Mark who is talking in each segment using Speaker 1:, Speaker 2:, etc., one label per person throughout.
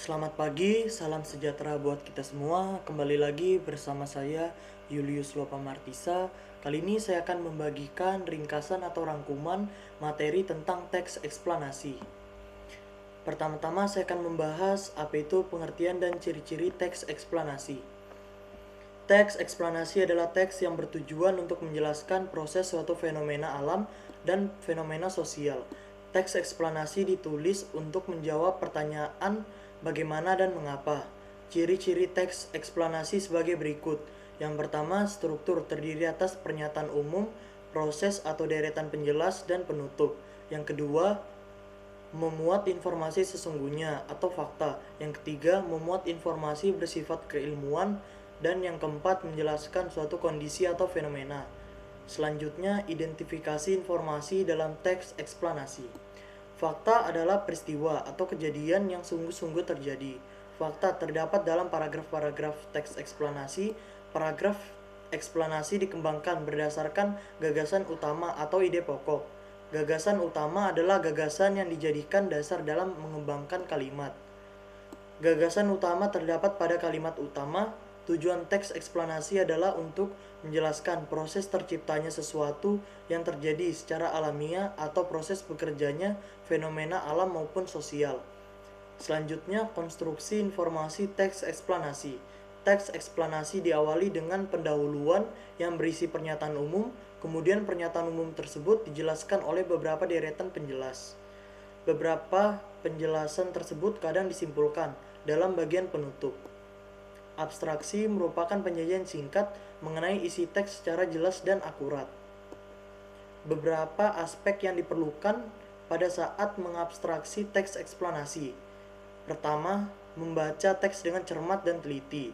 Speaker 1: Selamat pagi, salam sejahtera buat kita semua. Kembali lagi bersama saya Julius Lopamartisa. Kali ini saya akan membagikan ringkasan atau rangkuman materi tentang teks eksplanasi. Pertama-tama saya akan membahas apa itu pengertian dan ciri-ciri teks eksplanasi. Teks eksplanasi adalah teks yang bertujuan untuk menjelaskan proses suatu fenomena alam dan fenomena sosial. Teks eksplanasi ditulis untuk menjawab pertanyaan bagaimana dan mengapa. Ciri-ciri teks eksplanasi sebagai berikut. Yang pertama, struktur terdiri atas pernyataan umum, proses atau deretan penjelas, dan penutup. Yang kedua, memuat informasi sesungguhnya atau fakta. Yang ketiga, memuat informasi bersifat keilmuan. Dan yang keempat, menjelaskan suatu kondisi atau fenomena. Selanjutnya, identifikasi informasi dalam teks eksplanasi. Fakta adalah peristiwa atau kejadian yang sungguh-sungguh terjadi. Fakta terdapat dalam paragraf-paragraf teks eksplanasi. Paragraf eksplanasi dikembangkan berdasarkan gagasan utama atau ide pokok. Gagasan utama adalah gagasan yang dijadikan dasar dalam mengembangkan kalimat. Gagasan utama terdapat pada kalimat utama. Tujuan teks eksplanasi adalah untuk menjelaskan proses terciptanya sesuatu yang terjadi secara alamiah atau proses bekerjanya fenomena alam maupun sosial. Selanjutnya, konstruksi informasi teks eksplanasi. Teks eksplanasi diawali dengan pendahuluan yang berisi pernyataan umum, kemudian pernyataan umum tersebut dijelaskan oleh beberapa deretan penjelas. Beberapa penjelasan tersebut kadang disimpulkan dalam bagian penutup. Abstraksi merupakan penyajian singkat mengenai isi teks secara jelas dan akurat. Beberapa aspek yang diperlukan pada saat mengabstraksi teks eksplanasi. Pertama, membaca teks dengan cermat dan teliti.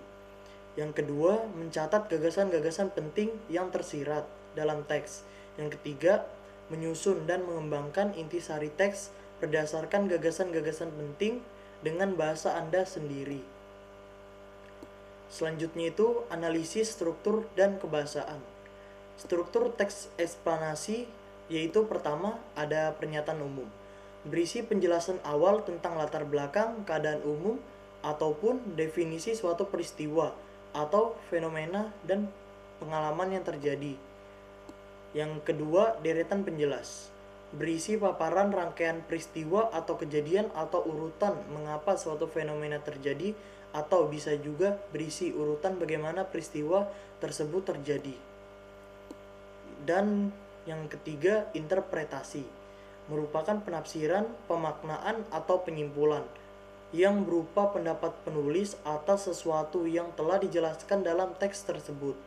Speaker 1: Yang kedua, mencatat gagasan-gagasan penting yang tersirat dalam teks. Yang ketiga, menyusun dan mengembangkan intisari teks berdasarkan gagasan-gagasan penting dengan bahasa Anda sendiri. Selanjutnya itu analisis struktur dan kebahasaan. Struktur teks eksplanasi yaitu pertama ada pernyataan umum. Berisi penjelasan awal tentang latar belakang, keadaan umum, ataupun definisi suatu peristiwa atau fenomena dan pengalaman yang terjadi. Yang kedua, deretan penjelas. Berisi paparan rangkaian peristiwa atau kejadian atau urutan mengapa suatu fenomena terjadi atau bisa juga berisi urutan bagaimana peristiwa tersebut terjadi. Dan yang ketiga, interpretasi. Merupakan penafsiran, pemaknaan, atau penyimpulan yang berupa pendapat penulis atas sesuatu yang telah dijelaskan dalam teks tersebut.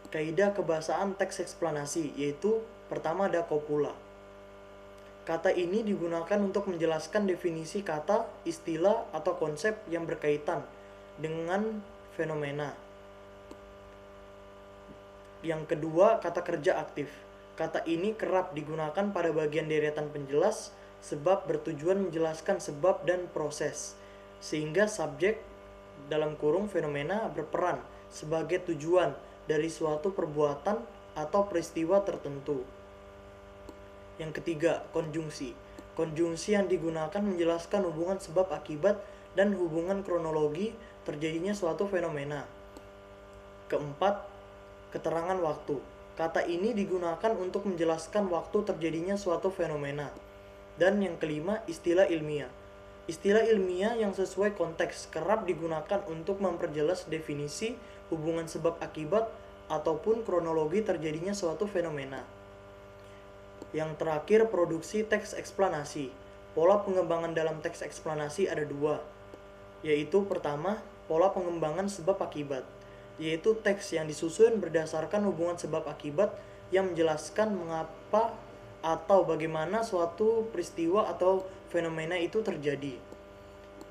Speaker 1: Kaidah kebahasaan teks eksplanasi yaitu pertama ada kopula. Kata ini digunakan untuk menjelaskan definisi kata, istilah, atau konsep yang berkaitan dengan fenomena. Yang kedua, kata kerja aktif. Kata ini kerap digunakan pada bagian deretan penjelas sebab bertujuan menjelaskan sebab dan proses, sehingga subjek dalam kurung fenomena berperan sebagai tujuan dari suatu perbuatan atau peristiwa tertentu. Yang ketiga, konjungsi. Konjungsi yang digunakan menjelaskan hubungan sebab akibat dan hubungan kronologi terjadinya suatu fenomena. Keempat, keterangan waktu. Kata ini digunakan untuk menjelaskan waktu terjadinya suatu fenomena. Dan yang kelima, istilah ilmiah. Istilah ilmiah yang sesuai konteks kerap digunakan untuk memperjelas definisi hubungan sebab akibat ataupun kronologi terjadinya suatu fenomena. Yang terakhir, produksi teks eksplanasi. Pola pengembangan dalam teks eksplanasi ada dua, yaitu pertama, pola pengembangan sebab akibat, yaitu teks yang disusun berdasarkan hubungan sebab akibat yang menjelaskan mengapa atau bagaimana suatu peristiwa atau fenomena itu terjadi.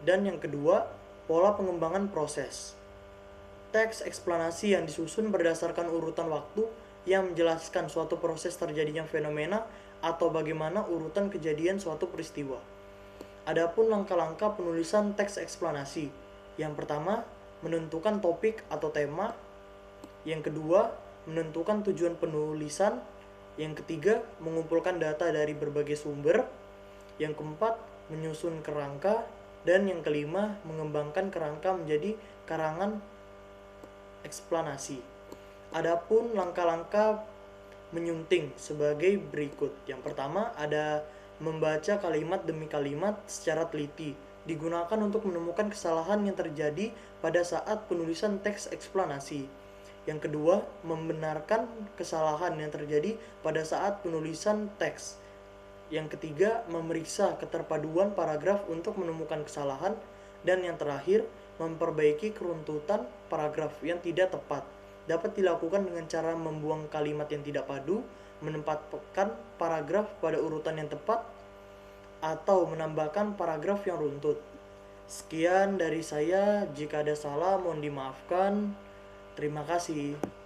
Speaker 1: Dan yang kedua, pola pengembangan proses. Teks eksplanasi yang disusun berdasarkan urutan waktu yang menjelaskan suatu proses terjadinya fenomena atau bagaimana urutan kejadian suatu peristiwa. Adapun langkah-langkah penulisan teks eksplanasi. Yang pertama, menentukan topik atau tema. Yang kedua, menentukan tujuan penulisan. Yang ketiga, mengumpulkan data dari berbagai sumber. Yang keempat, menyusun kerangka. Dan yang kelima, mengembangkan kerangka menjadi karangan eksplanasi. Adapun langkah-langkah menyunting sebagai berikut. Yang pertama ada membaca kalimat demi kalimat secara teliti. Digunakan untuk menemukan kesalahan yang terjadi pada saat penulisan teks eksplanasi. Yang kedua, membenarkan kesalahan yang terjadi pada saat penulisan teks. Yang ketiga, memeriksa keterpaduan paragraf untuk menemukan kesalahan. Dan yang terakhir, memperbaiki keruntutan paragraf yang tidak tepat. Dapat dilakukan dengan cara membuang kalimat yang tidak padu, menempatkan paragraf pada urutan yang tepat, atau menambahkan paragraf yang runtut. Sekian dari saya, jika ada salah mohon dimaafkan. Terima kasih.